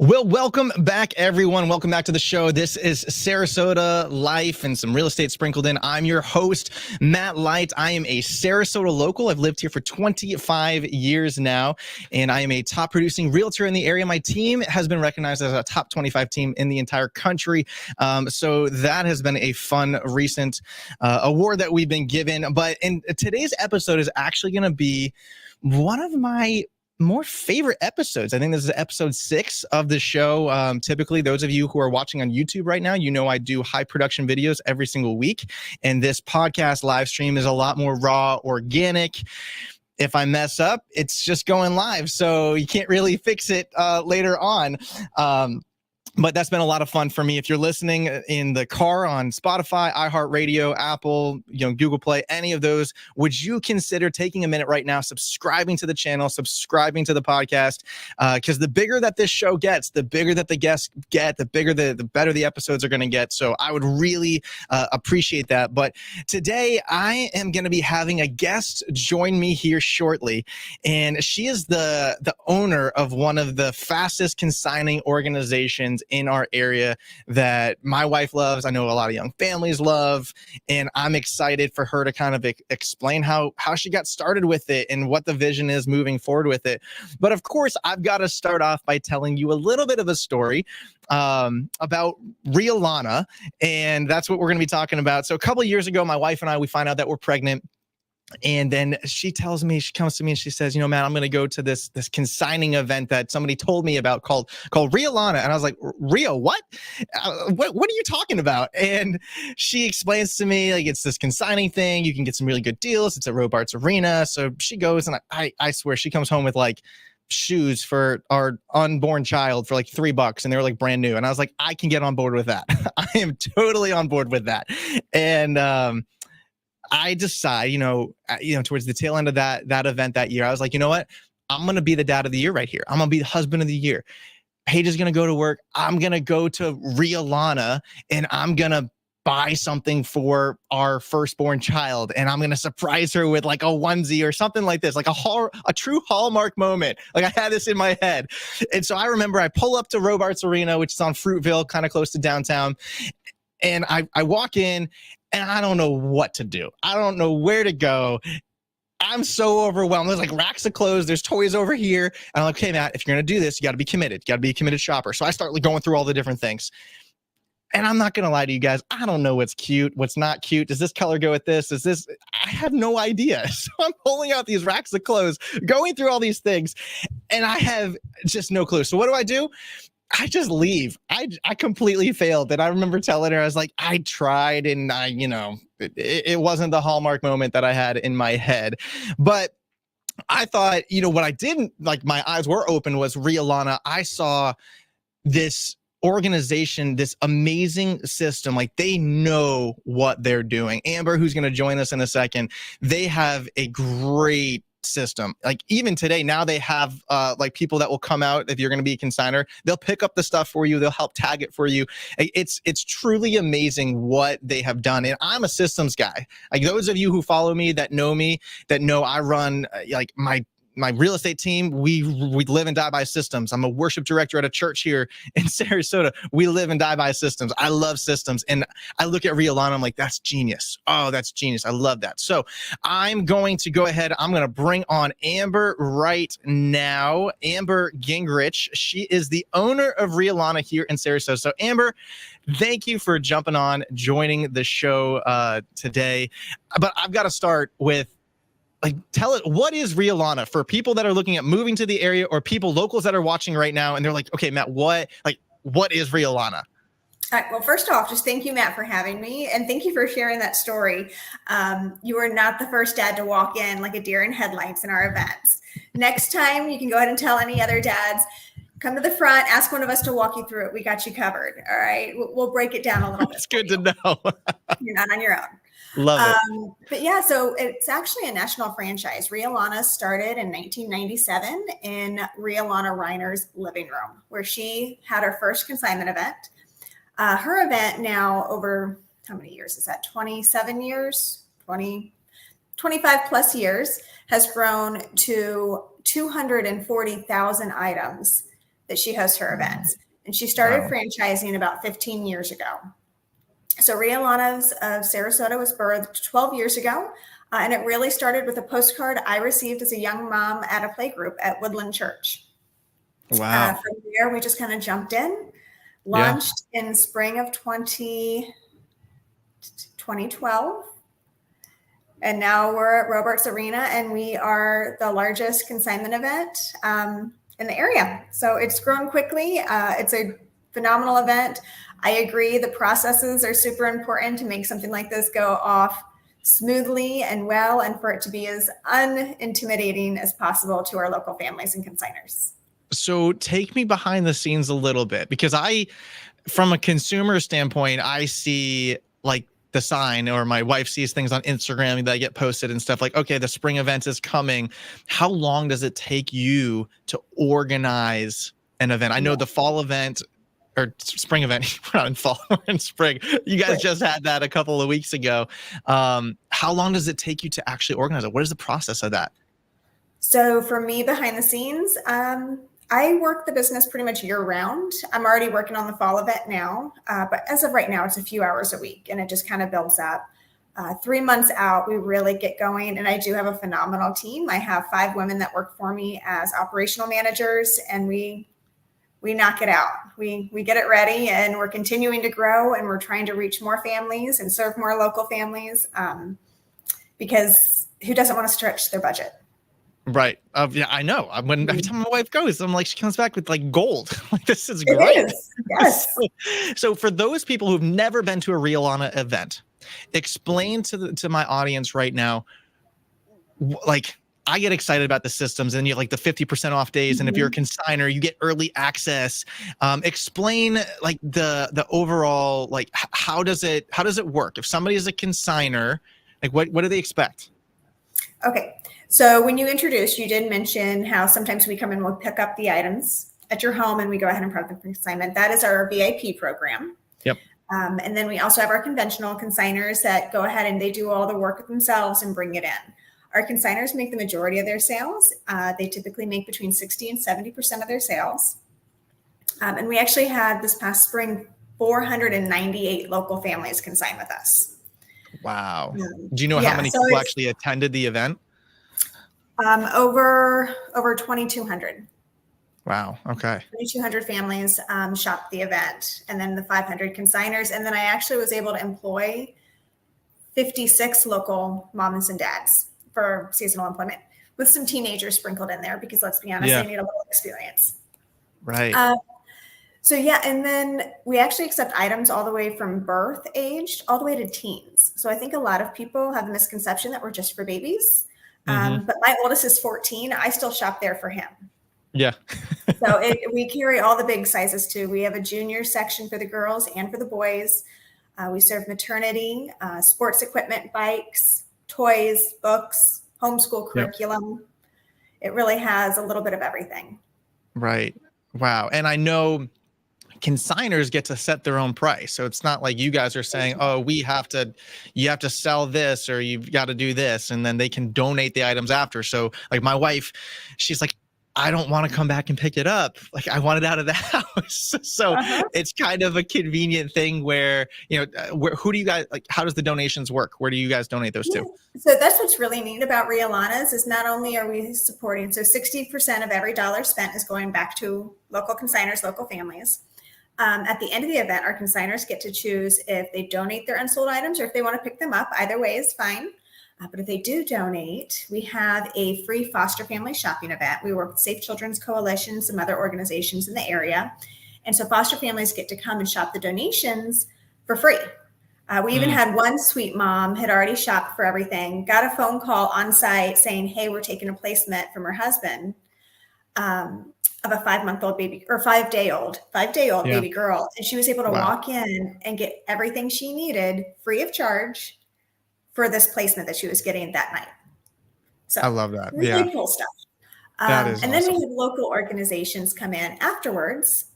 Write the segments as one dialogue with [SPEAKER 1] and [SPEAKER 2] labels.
[SPEAKER 1] Well, welcome back, everyone. Welcome back to the show. This is Sarasota Life and some real estate sprinkled in. I'm your host, Matt Light. I am a Sarasota local. I've lived here for 25 years now, and I am a top producing realtor in the area. My team has been recognized as a top 25 team in the entire country. So that has been a fun recent award that we've been given. But in today's episode is actually going to be one of my more favorite episodes. I think this is episode 6 of the show. Typically, those of you who are watching on YouTube right now, you know I do high production videos every single week. And this podcast live stream is a lot more raw, organic. If I mess up, it's just going live. So you can't really fix it later on. But that's been a lot of fun for me. If you're listening in the car on Spotify, iHeartRadio, Apple, Google Play, any of those, would you consider taking a minute right now, subscribing to the channel, subscribing to the podcast? Because the bigger that this show gets, the bigger that the guests get, the better the episodes are going to get. So I would really appreciate that. But today I am going to be having a guest join me here shortly. And she is the owner of one of the fastest consigning organizations in our area that my wife loves. I know a lot of young families love, and I'm excited for her to kind of explain how she got started with it and what the vision is moving forward with it. But of course, I've got to start off by telling you a little bit of a story about Rhea Lana, and that's what we're going to be talking about. So a couple of years ago, my wife and I, we find out that we're pregnant. And then she comes to me and she says, Matt, I'm going to go to this consigning event that somebody told me about called Rhea Lana. And I was like, Rhea, what? What are you talking about? And she explains to me, like, it's this consigning thing. You can get some really good deals. It's at Robarts Arena. So she goes, and I swear she comes home with like shoes for our unborn child for like $3, and they were like brand new. And I was like, I can get on board with that. I am totally on board with that. And, I decide, towards the tail end of that event that year, I was like, you know what? I'm going to be the dad of the year right here. I'm going to be the husband of the year. Paige is going to go to work. I'm going to go to Rhea Lana, and I'm going to buy something for our firstborn child. And I'm going to surprise her with like a onesie or something like this, like a true Hallmark moment. Like I had this in my head. And so I remember I pull up to Robarts Arena, which is on Fruitville, kind of close to downtown. And I walk in, and I don't know what to do. I don't know where to go. I'm so overwhelmed. There's like racks of clothes. There's toys over here. And I'm like, okay, Matt, if you're going to do this, you got to be committed. You got to be a committed shopper. So I start going through all the different things. And I'm not going to lie to you guys. I don't know what's cute, what's not cute. Does this color go with this? I have no idea. So I'm pulling out these racks of clothes, going through all these things, and I have just no clue. So what do? I just leave. I completely failed. And I remember telling her, I was like, I tried, and it wasn't the Hallmark moment that I had in my head. But I thought, what I didn't, like, my eyes were open was Rhea Lana. I saw this organization, this amazing system. Like, they know what they're doing. Amber, who's going to join us in a second, they have a great system. Like even today, now they have like people that will come out. If you're going to be a consigner, they'll pick up the stuff for you. They'll help tag it for you. It's truly amazing what they have done. And I'm a systems guy. Like those of you who follow me, that know I run like my real estate team, we live and die by systems. I'm a worship director at a church here in Sarasota. We live and die by systems. I love systems. And I look at Rhea Lana, I'm like, that's genius. Oh, that's genius. I love that. So I'm going to go ahead. I'm going to bring on Amber right now. Amber Gingrich. She is the owner of Rhea Lana here in Sarasota. So Amber, thank you for jumping on, joining the show today. But I've got to start with, like, tell it, what is Rhea Lana for people that are looking at moving to the area or people locals that are watching right now and they're like, okay, Matt, what is Rhea Lana?
[SPEAKER 2] All right, well, first off, just thank you, Matt, for having me. And thank you for sharing that story. You are not the first dad to walk in like a deer in headlights in our events. Next time, you can go ahead and tell any other dads, come to the front, ask one of us to walk you through it. We got you covered. All right. We'll break it down a little bit.
[SPEAKER 1] It's good to know.
[SPEAKER 2] You're not on your own.
[SPEAKER 1] Love it.
[SPEAKER 2] But yeah, so it's actually a national franchise. Rhea Lana started in 1997 in Rhea Lana Reiner's living room, where she had her first consignment event. Her event now over, how many years is that? 27 years, 25 plus years, has grown to 240,000 items that she hosts her events. And she started franchising about 15 years ago. So Rhea Lana of Sarasota was birthed 12 years ago. And it really started with a postcard I received as a young mom at a playgroup at Woodland Church.
[SPEAKER 1] Wow.
[SPEAKER 2] From there, we just kind of jumped in, launched in spring of 2012. And now we're at Robarts Arena, and we are the largest consignment event in the area. So it's grown quickly. It's a phenomenal event. I agree. The processes are super important to make something like this go off smoothly and well, and for it to be as unintimidating as possible to our local families and consigners.
[SPEAKER 1] So take me behind the scenes a little bit, because from a consumer standpoint, I see like the sign, or my wife sees things on Instagram that get posted and stuff like, okay, the spring event is coming. How long does it take you to organize an event? I know the fall event or spring event, we're not in fall, we're in spring. You guys just had that a couple of weeks ago. How long does it take you to actually organize it? What is the process of that?
[SPEAKER 2] So for me, behind the scenes, I work the business pretty much year round. I'm already working on the fall event now, but as of right now, it's a few hours a week, and it just kind of builds up. 3 months out, we really get going, and I do have a phenomenal team. I have 5 women that work for me as operational managers, and we knock it out. We get it ready, and we're continuing to grow, and we're trying to reach more families and serve more local families, because who doesn't want to stretch their budget?
[SPEAKER 1] Right. Yeah, I know. Every time my wife goes, I'm like, she comes back with like gold. Like, this is
[SPEAKER 2] It
[SPEAKER 1] great.
[SPEAKER 2] is. Yes.
[SPEAKER 1] So for those people who've never been to a Rhea Lana event, explain to my audience right now, like, I get excited about the systems, and you have like the 50% off days. And if you're a consigner, you get early access. Explain like the overall, like, how does it work? If somebody is a consigner, like what do they expect?
[SPEAKER 2] Okay. So when you introduced, you did mention how sometimes we come and we'll pick up the items at your home, and we go ahead and prep the consignment. That is our VIP program.
[SPEAKER 1] Yep.
[SPEAKER 2] And then we also have our conventional consigners that go ahead and they do all the work themselves and bring it in. Our consigners make the majority of their sales. They typically make between 60 and 70% of their sales. And we actually had this past spring 498 local families consign with us.
[SPEAKER 1] Wow. Do you know how many people actually attended the event?
[SPEAKER 2] Over 2,200.
[SPEAKER 1] Wow. Okay.
[SPEAKER 2] 2,200 families shopped the event, and then the 500 consigners. And then I actually was able to employ 56 local moms and dads for seasonal employment, with some teenagers sprinkled in there, because let's be honest, they need a little experience.
[SPEAKER 1] Right.
[SPEAKER 2] So yeah, and then we actually accept items all the way from birth aged all the way to teens. So I think a lot of people have the misconception that we're just for babies. But my oldest is 14. I still shop there for him.
[SPEAKER 1] Yeah.
[SPEAKER 2] So we carry all the big sizes too. We have a junior section for the girls and for the boys. We serve maternity, sports equipment, bikes, toys, books, homeschool curriculum. It really has a little bit of everything.
[SPEAKER 1] Right. Wow. And I know consigners get to set their own price. So it's not like you guys are saying, oh, you have to sell this, or you've got to do this, and then they can donate the items after. So like my wife, she's like, I don't want to come back and pick it up. Like, I want it out of the house. So it's kind of a convenient thing where, who do you guys, like, how does the donations work? Where do you guys donate those to?
[SPEAKER 2] So that's what's really neat about Rhea Lana's is not only are we supporting, so 60% of every dollar spent is going back to local consigners, local families. At the end of the event, our consigners get to choose if they donate their unsold items or if they want to pick them up. Either way is fine. But if they do donate, we have a free foster family shopping event. We work with Safe Children's Coalition, some other organizations in the area. And so foster families get to come and shop the donations for free. We even had one sweet mom had already shopped for everything, got a phone call on site saying, hey, we're taking a placement from her husband of a 5-month-old baby, or 5-day-old baby girl. And she was able to walk in and get everything she needed free of charge for this placement that she was getting that night. So
[SPEAKER 1] I love that.
[SPEAKER 2] Really cool stuff.
[SPEAKER 1] That is
[SPEAKER 2] and
[SPEAKER 1] awesome.
[SPEAKER 2] then we have local organizations come in afterwards.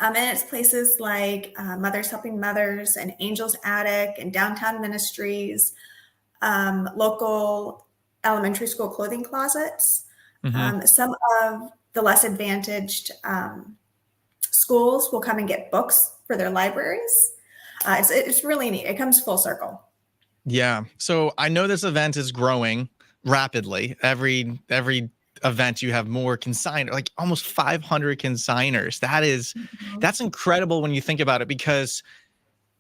[SPEAKER 2] And it's places like Mothers Helping Mothers and Angels Attic and Downtown Ministries, local elementary school clothing closets, some of the less advantaged schools will come and get books for their libraries. It's really neat. It comes full circle.
[SPEAKER 1] Yeah. So I know this event is growing rapidly. Every event you have more consigners, like almost 500 consigners. That's incredible when you think about it, because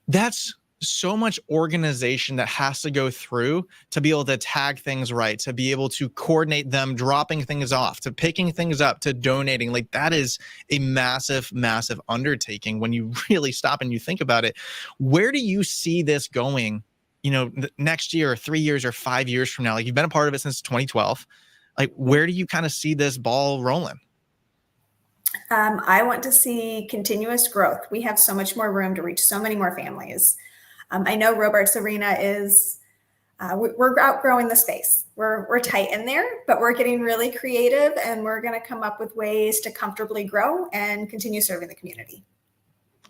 [SPEAKER 1] that's so much organization that has to go through to be able to tag things right, to be able to coordinate them, dropping things off, to picking things up, to donating. Like, that is a massive, massive undertaking when you really stop and you think about it. Where do you see this going, next year or 3 years or 5 years from now? Like, you've been a part of it since 2012. Like, where do you kind of see this ball rolling?
[SPEAKER 2] I want to see continuous growth. We have so much more room to reach so many more families. I know Robarts Arena is, we're outgrowing the space. We're tight in there, but we're getting really creative, and we're going to come up with ways to comfortably grow and continue serving the community.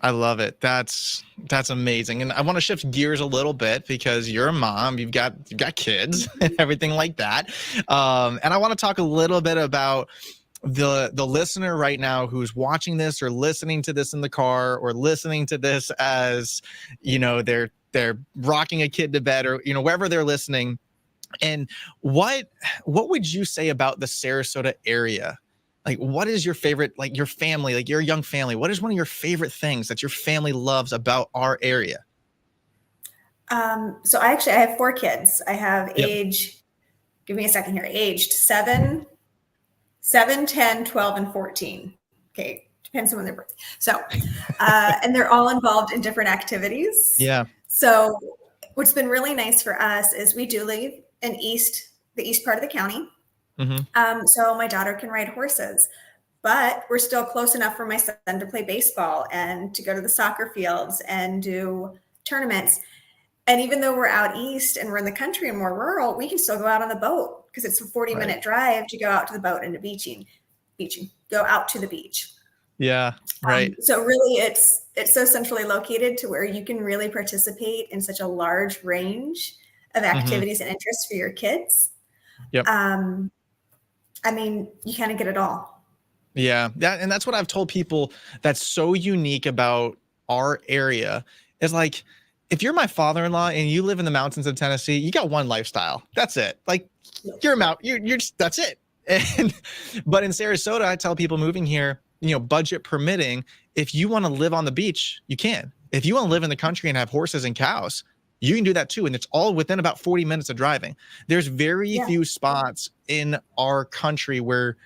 [SPEAKER 1] I love it. That's amazing. And I want to shift gears a little bit, because you're a mom, you've got kids and everything like that. And I want to talk a little bit about the listener right now who's watching this or listening to this in the car, or listening to this as, they're rocking a kid to bed, or, wherever they're listening. And what would you say about the Sarasota area? Like, what is your favorite, like your family, like your young family? What is one of your favorite things that your family loves about our area?
[SPEAKER 2] So I have 4 kids. I have give me a second here, aged 7, 10, 12, and 14. Okay. Depends on when they're birthday. So, and they're all involved in different activities.
[SPEAKER 1] Yeah.
[SPEAKER 2] So what's been really nice for us is we do live in the east part of the county. Mm-hmm. So my daughter can ride horses, but we're still close enough for my son to play baseball and to go to the soccer fields and do tournaments. And even though we're out east and we're in the country and more rural, we can still go out on the boat, because it's a 40-minute drive to go out to the boat and to go out to the beach.
[SPEAKER 1] Yeah. Right.
[SPEAKER 2] So really it's so centrally located to where you can really participate in such a large range of activities and interests for your kids.
[SPEAKER 1] Yep.
[SPEAKER 2] You kind of get it all.
[SPEAKER 1] Yeah. And that's what I've told people that's so unique about our area is, like, if you're my father-in-law and you live in the mountains of Tennessee, you got one lifestyle. That's it. Like, you're just, that's it. But in Sarasota, I tell people moving here, budget permitting, if you want to live on the beach, you can. If you want to live in the country and have horses and cows, you can do that too. And it's all within about 40 minutes of driving. There's very few spots in our country where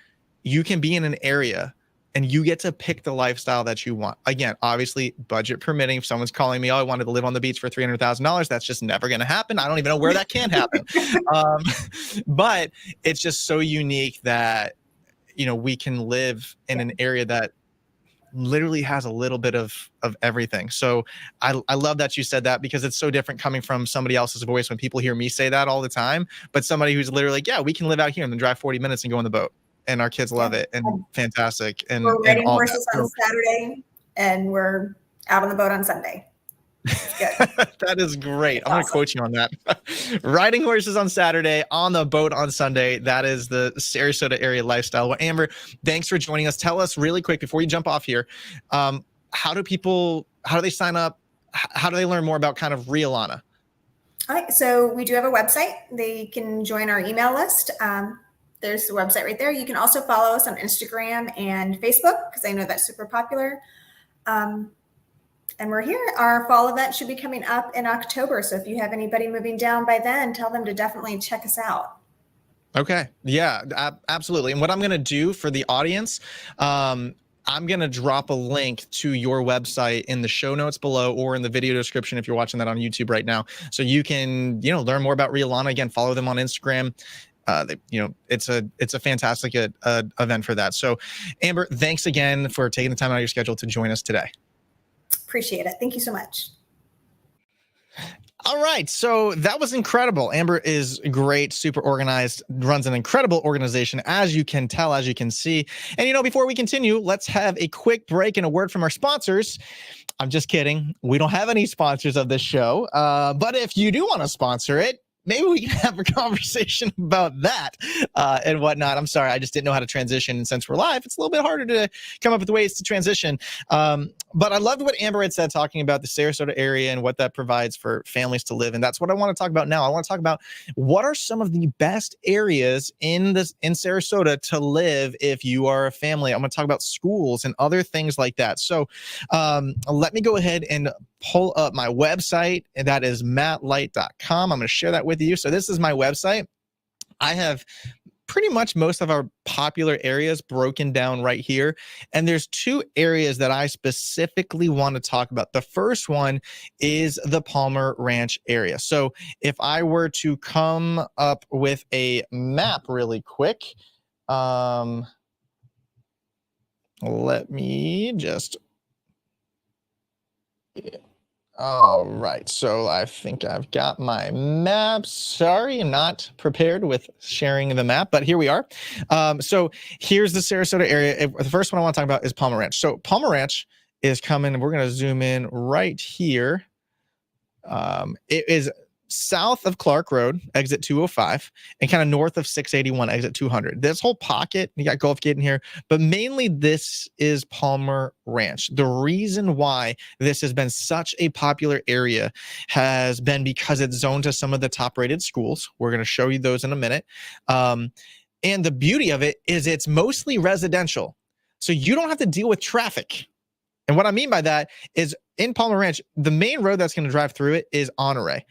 [SPEAKER 1] you can be in an area and you get to pick the lifestyle that you want. Again, obviously, budget permitting. If someone's calling me, I wanted to live on the beach for $300,000, that's just never going to happen. I don't even know where that can happen. But it's just so unique that, we can live in an area that literally has a little bit of everything. So I love that you said that, because it's so different coming from somebody else's voice when people hear me say that all the time, but somebody who's literally like, yeah, we can live out here and then drive 40 minutes and go on the boat. And our kids love it, and fantastic. And
[SPEAKER 2] we're riding horses on Saturday, and we're out on the boat on Sunday. It's good.
[SPEAKER 1] That is great. I'm going to quote you on that. Riding horses on Saturday, on the boat on Sunday. That is the Sarasota area lifestyle. Well, Amber, thanks for joining us. Tell us really quick before you jump off here, how do they sign up? How do they learn more about kind of Rhea Lana?
[SPEAKER 2] All right. So we do have a website. They can join our email list. There's the website right there. You can also follow us on Instagram and Facebook, because I know that's super popular. And we're here. Our fall event should be coming up in October. So if you have anybody moving down by then, tell them to definitely check us out.
[SPEAKER 1] Okay. Yeah, absolutely. And what I'm going to do for the audience, I'm going to drop a link to your website in the show notes below, or in the video description if you're watching that on YouTube right now. So you can, learn more about Rhea Lana. Again, follow them on Instagram. It's a fantastic event for that. So Amber, thanks again for taking the time out of your schedule to join us today.
[SPEAKER 2] Appreciate it. Thank you so much.
[SPEAKER 1] All right. So that was incredible. Amber is great, super organized, runs an incredible organization, as you can tell, as you can see. And, before we continue, let's have a quick break and a word from our sponsors. I'm just kidding. We don't have any sponsors of this show. But if you do want to sponsor it, maybe we can have a conversation about that and whatnot. I'm sorry, I just didn't know how to transition. And since we're live, it's a little bit harder to come up with ways to transition. But I loved what Amber had said, talking about the Sarasota area and what that provides for families to live. And that's what I want to talk about now. I want to talk about what are some of the best areas in Sarasota to live if you are a family. I'm going to talk about schools and other things like that. So let me go ahead and pull up my website, and that is mattlight.com. I'm going to share that with you. So this is my website. I have pretty much most of our popular areas broken down right here. And there's two areas that I specifically want to talk about. The first one is the Palmer Ranch area. So if I were to come up with a map really quick, let me just... All right, so I think I've got my map. Sorry, I'm not prepared with sharing the map, but here we are. So here's the Sarasota area. The first one I want to talk about is Palmer Ranch. So Palmer Ranch is coming. We're going to zoom in right here. It is south of Clark Road, exit 205, and kind of north of 681, exit 200. This whole pocket, you got Gulf Gate in here, but mainly this is Palmer Ranch. The reason why this has been such a popular area has been because it's zoned to some of the top rated schools. We're going to show you those in a minute. And the beauty of it is it's mostly residential. So you don't have to deal with traffic. And what I mean by that is in Palmer Ranch, the main road that's going to drive through it is Honore.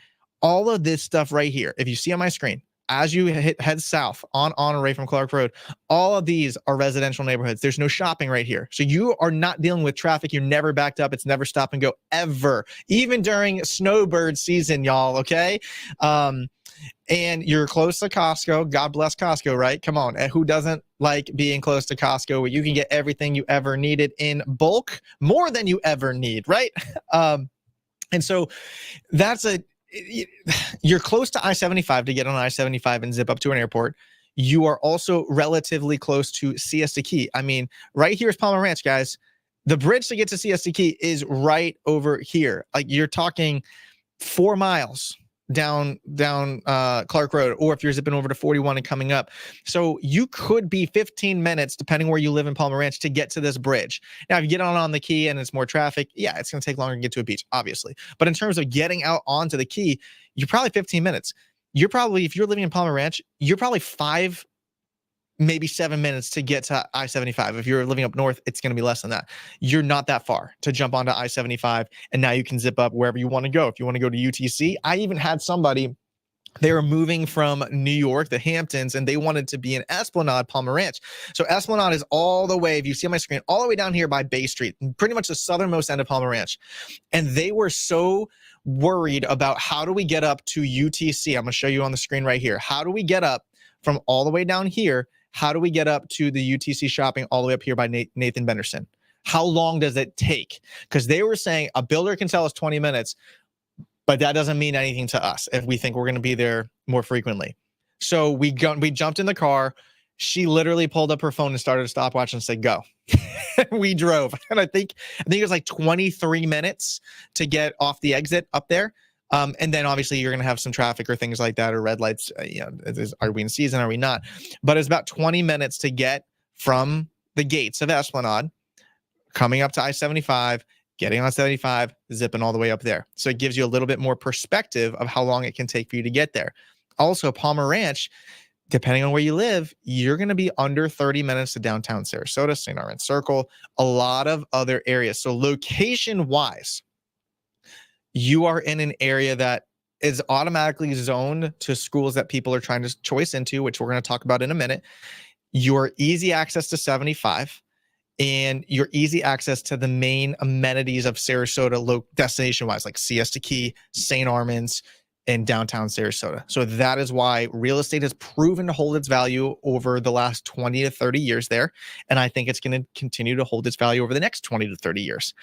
[SPEAKER 1] All of this stuff right here, if you see on my screen, as you head south on Honore from Clark Road, all of these are residential neighborhoods. There's no shopping right here. So you are not dealing with traffic. You're never backed up. It's never stop and go ever, even during snowbird season, y'all, okay? And you're close to Costco. God bless Costco, right? Come on. Who doesn't like being close to Costco, where you can get everything you ever needed in bulk, more than you ever need, right? And so you're close to I-75 to get on I-75 and zip up to an airport. You are also relatively close to Siesta Key. I mean, right here is Palmer Ranch, guys. The bridge to get to Siesta Key is right over here. Like, you're talking 4 miles down Clark Road, or if you're zipping over to 41 and coming up. So you could be 15 minutes, depending where you live in Palmer Ranch, to get to this bridge. Now, if you get on the Key and it's more traffic, yeah, it's going to take longer to get to a beach, obviously. But in terms of getting out onto the Key, you're probably 15 minutes. You're probably, if you're living in Palmer Ranch, you're probably 5, maybe 7 minutes to get to I-75. If you're living up north, it's going to be less than that. You're not that far to jump onto I-75, and now you can zip up wherever you want to go. If you want to go to UTC, I even had somebody, they were moving from New York, the Hamptons, and they wanted to be in Esplanade, Palmer Ranch. So Esplanade is all the way, if you see on my screen, all the way down here by Bay Street, pretty much the southernmost end of Palmer Ranch. And they were so worried about, how do we get up to UTC? I'm going to show you on the screen right here. How do we get up from all the way down here? How do we get up to the UTC shopping all the way up here by Nathan Benderson? How long does it take? Because they were saying a builder can tell us 20 minutes, but that doesn't mean anything to us if we think we're going to be there more frequently. So we jumped in the car. She literally pulled up her phone and started a stopwatch and said, go. We drove. And I think it was like 23 minutes to get off the exit up there. And then obviously you're going to have some traffic or things like that, or red lights. Are we in season? Are we not? But it's about 20 minutes to get from the gates of Esplanade, coming up to I-75, getting on 75, zipping all the way up there. So it gives you a little bit more perspective of how long it can take for you to get there. Also, Palmer Ranch, depending on where you live, you're going to be under 30 minutes to downtown Sarasota, St. Armand Circle, a lot of other areas. So location-wise, you are in an area that is automatically zoned to schools that people are trying to choice into, which we're going to talk about in a minute. Your easy access to 75, and your easy access to the main amenities of Sarasota destination-wise, like Siesta Key, St. Armand's, and downtown Sarasota. So that is why real estate has proven to hold its value over the last 20 to 30 years there. And I think it's going to continue to hold its value over the next 20 to 30 years.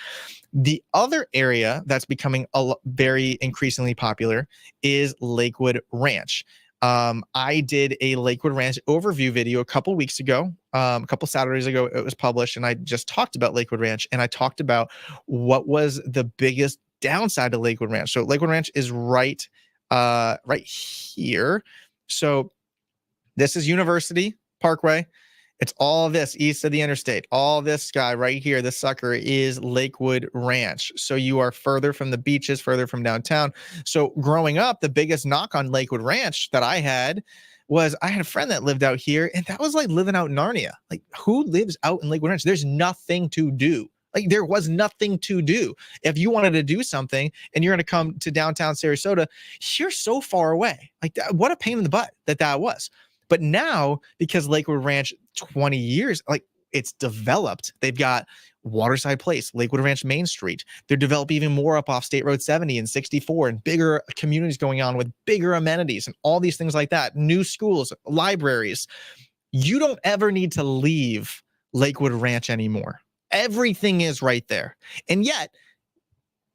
[SPEAKER 1] The other area that's becoming very increasingly popular is Lakewood Ranch. I did a Lakewood Ranch overview video a couple weeks ago, a couple Saturdays ago. It was published, and I just talked about Lakewood Ranch, and I talked about what was the biggest downside to Lakewood Ranch. So Lakewood Ranch is right right here. So this is University Parkway. It's all this east of the interstate. All this guy right here, this sucker is Lakewood Ranch. So you are further from the beaches, further from downtown. So growing up, the biggest knock on Lakewood Ranch that I had was I had a friend that lived out here, and that was like living out in Narnia. Like, who lives out in Lakewood Ranch? There's nothing to do. Like, there was nothing to do. If you wanted to do something and you're going to come to downtown Sarasota, you're so far away. Like, what a pain in the butt that was. But now, because Lakewood Ranch, 20 years, like, it's developed. They've got Waterside Place, Lakewood Ranch Main Street. They're developing even more up off State Road 70 and 64, and bigger communities going on with bigger amenities and all these things like that. New schools, libraries. You don't ever need to leave Lakewood Ranch anymore. Everything is right there. And yet,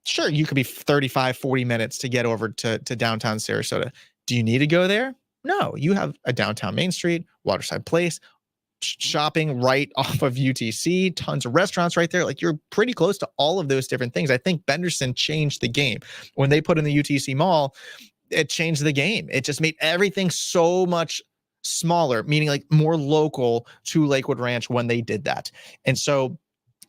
[SPEAKER 1] sure, you could be 35, 40 minutes to get over to downtown Sarasota. Do you need to go there? No, you have a downtown Main Street, Waterside Place, shopping right off of UTC, tons of restaurants right there. Like, you're pretty close to all of those different things. I think Benderson changed the game. When they put in the UTC Mall, it changed the game. It just made everything so much smaller, meaning like more local to Lakewood Ranch when they did that. And so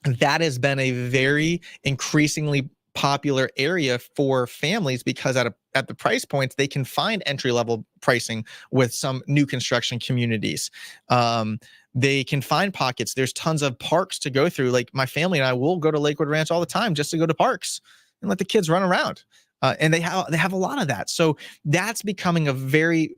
[SPEAKER 1] that has been a very increasingly popular area for families, because at the price points, they can find entry-level pricing with some new construction communities. They can find pockets. There's tons of parks to go through. Like, my family and I will go to Lakewood Ranch all the time just to go to parks and let the kids run around. And they have a lot of that. So that's becoming a very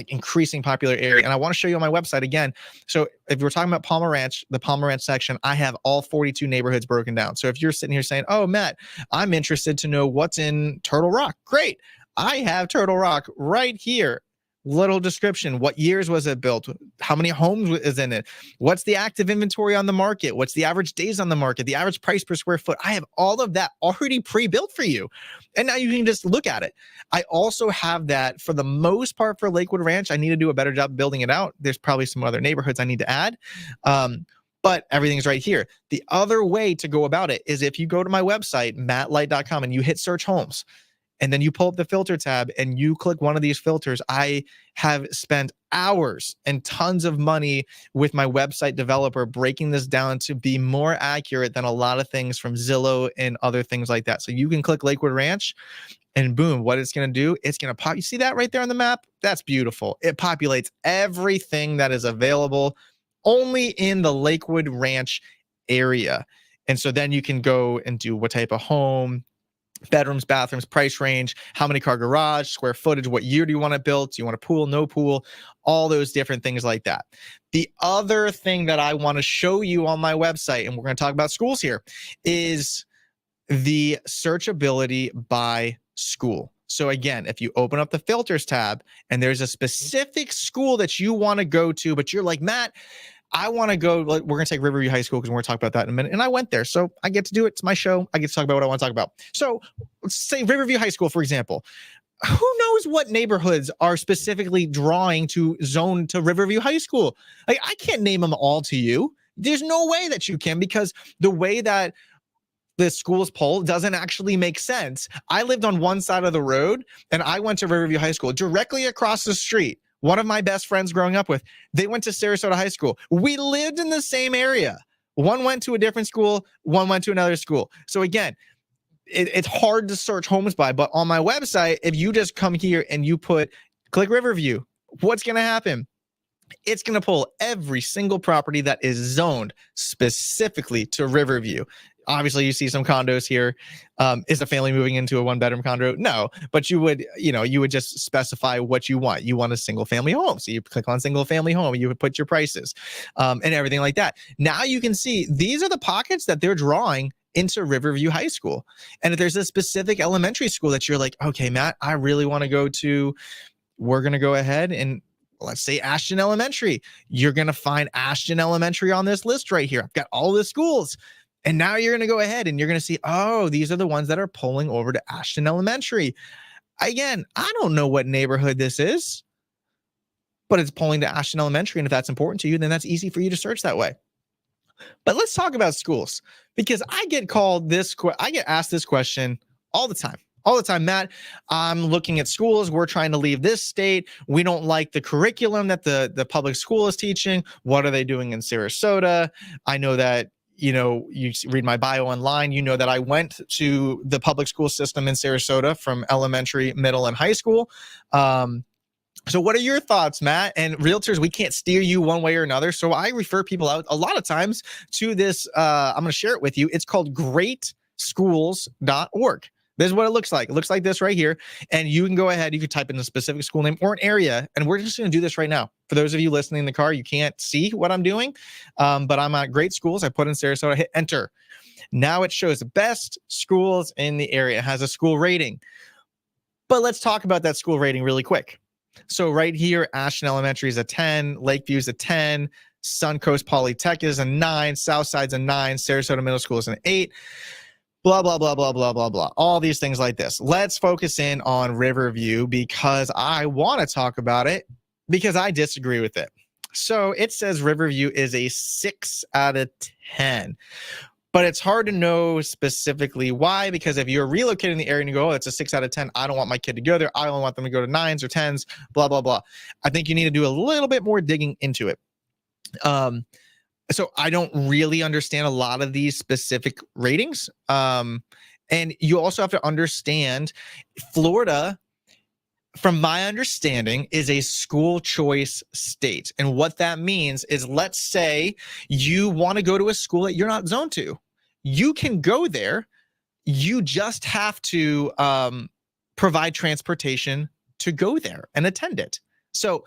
[SPEAKER 1] increasing popular area. And I want to show you on my website again. So if we're talking about Palmer Ranch, the Palmer Ranch section, I have all 42 neighborhoods broken down. So if you're sitting here saying, oh, Matt, I'm interested to know what's in Turtle Rock. Great. I have Turtle Rock right here. Little description. What years was it built? How many homes is in it? What's the active inventory on the market? What's the average days on the market? The average price per square foot? I have all of that already pre-built for you. And now you can just look at it. I also have that for the most part for Lakewood Ranch. I need to do a better job building it out. There's probably some other neighborhoods I need to add. But everything's right here. The other way to go about it is if you go to my website, mattlight.com, and you hit search homes, and then you pull up the filter tab and you click one of these filters. I have spent hours and tons of money with my website developer breaking this down to be more accurate than a lot of things from Zillow and other things like that. So you can click Lakewood Ranch and boom, what it's going to do, it's going to pop. You see that right there on the map? That's beautiful. It populates everything that is available only in the Lakewood Ranch area. And so then you can go and do what type of home, bedrooms, bathrooms, price range, how many car garage, square footage, what year do you want it built? Do you want a pool, no pool, all those different things like that. The other thing that I want to show you on my website, and we're going to talk about schools here, is the searchability by school. So again, if you open up the filters tab and there's a specific school that you want to go to, but you're like, Matt, I want to go, we're going to take Riverview High School because we're going to talk about that in a minute. And I went there. So I get to do it. It's my show. I get to talk about what I want to talk about. So let's say Riverview High School, for example. Who knows what neighborhoods are specifically drawing to zone to Riverview High School? Like, I can't name them all to you. There's no way that you can, because the way that the schools poll doesn't actually make sense. I lived on one side of the road and I went to Riverview High School directly across the street. One of my best friends growing up with, they went to Sarasota High School. We lived in the same area. One went to a different school, one went to another school. So again, it's hard to search homes by, but on my website, if you just come here and you click Riverview, what's going to happen? It's going to pull every single property that is zoned specifically to Riverview. Obviously, you see some condos here. Is a family moving into a one-bedroom condo? No, but you would just specify what you want. You want a single-family home, so you click on single-family home. You would put your prices and everything like that. Now you can see these are the pockets that they're drawing into Riverview High School. And if there's a specific elementary school that you're like, okay, Matt, I really want to go to, we're going to go ahead and let's say Ashton Elementary. You're going to find Ashton Elementary on this list right here. I've got all the schools. And now you're going to go ahead and you're going to see, oh, these are the ones that are pulling over to Ashton Elementary. Again, I don't know what neighborhood this is, but it's pulling to Ashton Elementary. And if that's important to you, then that's easy for you to search that way. But let's talk about schools, because I get asked this question all the time. all the time, Matt, I'm looking at schools. We're trying to leave this state. We don't like the curriculum that the public school is teaching. What are they doing in Sarasota? I know that, you read my bio online, you know that I went to the public school system in Sarasota from elementary, middle, and high school. So what are your thoughts, Matt? And realtors, we can't steer you one way or another. So I refer people out a lot of times to this. I'm going to share it with you. It's called greatschools.org. This is what it looks like. It looks like this right here. And you can go ahead. You can type in a specific school name or an area. And we're just going to do this right now. For those of you listening in the car, you can't see what I'm doing. But I'm at Great Schools. I put in Sarasota, hit enter. Now it shows the best schools in the area. It has a school rating. But let's talk about that school rating really quick. So right here, Ashton Elementary is a 10, Lakeview is a 10, Suncoast Polytech is a 9, Southside's a 9, Sarasota Middle School is an 8, blah, blah, blah, blah, blah, blah, blah. All these things like this. Let's focus in on Riverview because I want to talk about it because I disagree with it. So it says Riverview is a 6 out of 10. But it's hard to know specifically why, because if you're relocating the area and you go, oh, it's a 6 out of 10, I don't want my kid to go there. I don't want them to go to 9s or 10s, blah, blah, blah. I think you need to do a little bit more digging into it. So I don't really understand a lot of these specific ratings. And you also have to understand Florida, from my understanding, is a school choice state. And what that means is, let's say you want to go to a school that you're not zoned to. You can go there. You just have to provide transportation to go there and attend it. So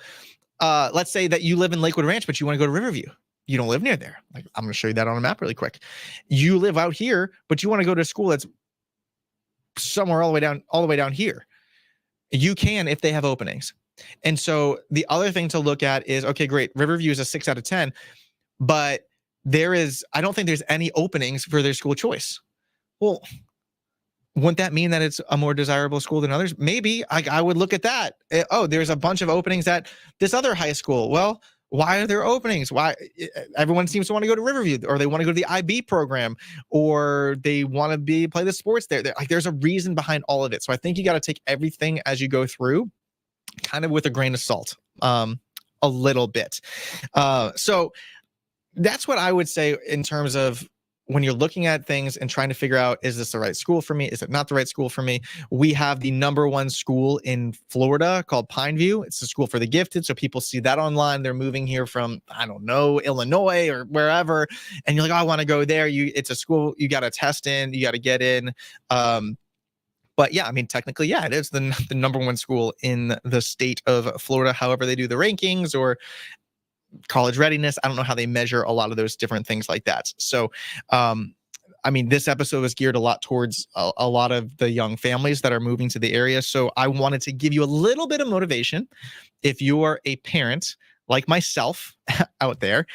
[SPEAKER 1] let's say that you live in Lakewood Ranch, but you want to go to Riverview. You don't live near there. Like, I'm going to show you that on a map really quick. You live out here, but you want to go to a school that's somewhere all the way down here. You can if they have openings. And so the other thing to look at is, okay, great. Riverview is a 6 out of 10, but I don't think there's any openings for their school choice. Well, wouldn't that mean that it's a more desirable school than others? Maybe. I would look at that. Oh, there's a bunch of openings at this other high school. Well, why are there openings? Why? Everyone seems to want to go to Riverview, or they want to go to the IB program, or they want to play the sports there. There's a reason behind all of it. So I think you got to take everything as you go through kind of with a grain of salt, a little bit. So that's what I would say in terms of when you're looking at things and trying to figure out, is this the right school for me? Is it not the right school for me? We have the #1 school in Florida called Pineview. It's a school for the gifted. So people see that online. They're moving here from, I don't know, Illinois or wherever. And you're like, oh, I want to go there. It's a school you got to test in, you got to get in. But yeah, I mean, technically, yeah, it is the #1 school in the state of Florida. However they do the rankings or college readiness, I don't know how they measure a lot of those different things like that. So, I mean, this episode was geared a lot towards a lot of the young families that are moving to the area. So I wanted to give you a little bit of motivation if you are a parent like myself out there.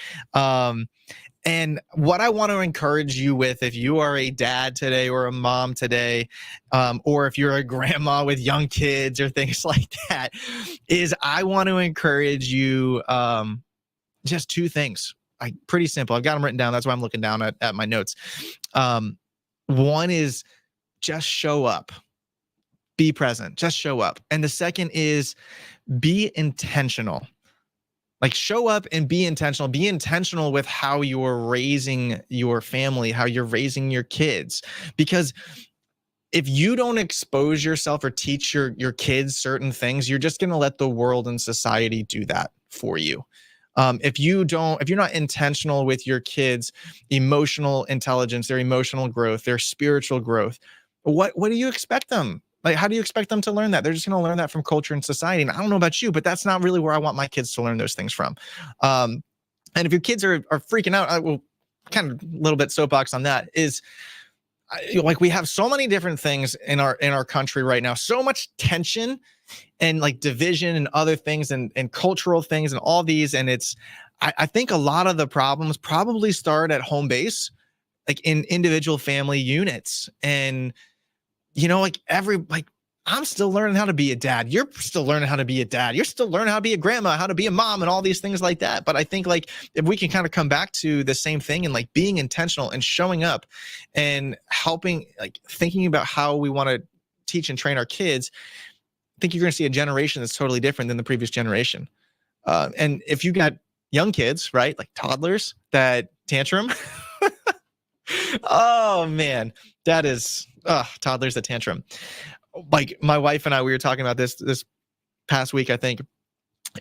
[SPEAKER 1] And what I want to encourage you with, if you are a dad today or a mom today, or if you're a grandma with young kids or things like that, is I want to encourage you just 2 things. Pretty simple. I've got them written down. That's why I'm looking down at my notes. One is just show up. Be present. Just show up. And the second is be intentional. Like, show up and be intentional. Be intentional with how you're raising your family, how you're raising your kids. Because if you don't expose yourself or teach your kids certain things, you're just going to let the world and society do that for you. If you're not intentional with your kids' emotional intelligence, their emotional growth, their spiritual growth, what do you expect them? Like, how do you expect them to learn that? They're just going to learn that from culture and society. And I don't know about you, but that's not really where I want my kids to learn those things from. And if your kids are freaking out, I will kind of a little bit soapbox on that is, like, we have so many different things in our country right now, so much tension and like division and other things and cultural things and all these. And I think a lot of the problems probably start at home base, like in individual family units. And, I'm still learning how to be a dad. You're still learning how to be a dad. You're still learning how to be a grandma, how to be a mom, and all these things like that. But I think, like, if we can kind of come back to the same thing and like being intentional and showing up and helping, like thinking about how we want to teach and train our kids, I think you're going to see a generation that's totally different than the previous generation. And if you got young kids, right, like toddlers that tantrum, oh man, that is toddlers that tantrum. Like my wife and I, we were talking about this past week, I think,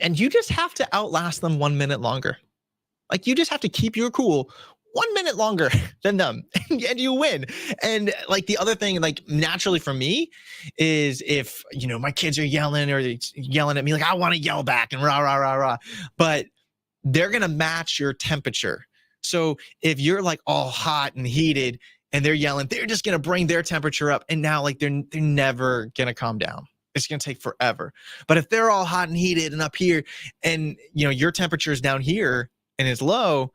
[SPEAKER 1] and you just have to outlast them 1 minute longer. Like you just have to keep your cool 1 minute longer than them and you win. And like the other thing, like naturally for me is if, my kids are yelling or yelling at me, like I want to yell back and rah, rah, rah, rah, but they're going to match your temperature. So if you're like all hot and heated and they're yelling, they're just going to bring their temperature up. And now like they're never going to calm down. It's going to take forever. But if they're all hot and heated and up here and, your temperature is down here and it's low,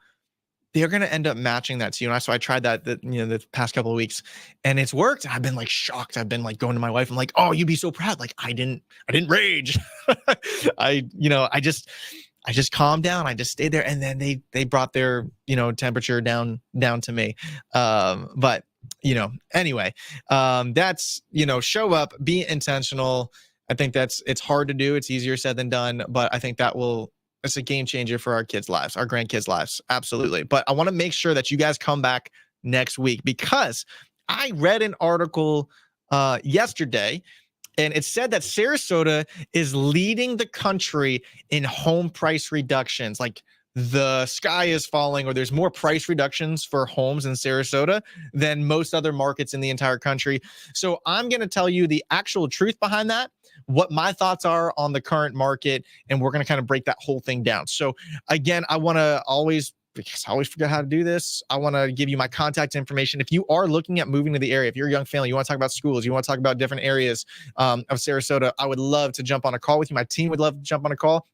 [SPEAKER 1] they're going to end up matching that to you. And so I tried that, the past couple of weeks and it's worked. I've been like shocked. I've been like going to my wife. I'm like, oh, you'd be so proud. Like I didn't rage. I just calmed down. I just stayed there. And then they brought their, temperature down to me. But anyway, that's, show up, be intentional. I think it's hard to do. It's easier said than done, but I think it's a game changer for our kids' lives, our grandkids' lives. Absolutely. But I want to make sure that you guys come back next week because I read an article yesterday and it said that Sarasota is leading the country in home price reductions. Like the sky is falling or there's more price reductions for homes in Sarasota than most other markets in the entire country. So I'm going to tell you the actual truth behind that, what my thoughts are on the current market, and we're going to kind of break that whole thing down. So again, I want to because I always forget how to do this, I want to give you my contact information. If you are looking at moving to the area, if you're a young family, you want to talk about schools, you want to talk about different areas of Sarasota, I would love to jump on a call with you. My team would love to jump on a call.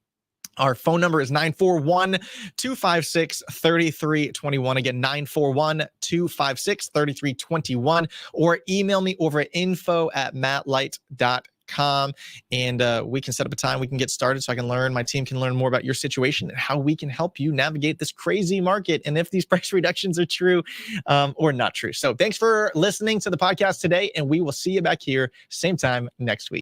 [SPEAKER 1] Our phone number is 941-256-3321. Again, 941-256-3321, or email me over at info@mattlight.com. And we can set up a time, we can get started so my team can learn more about your situation and how we can help you navigate this crazy market and if these price reductions are true or not true. So thanks for listening to the podcast today, and we will see you back here same time next week.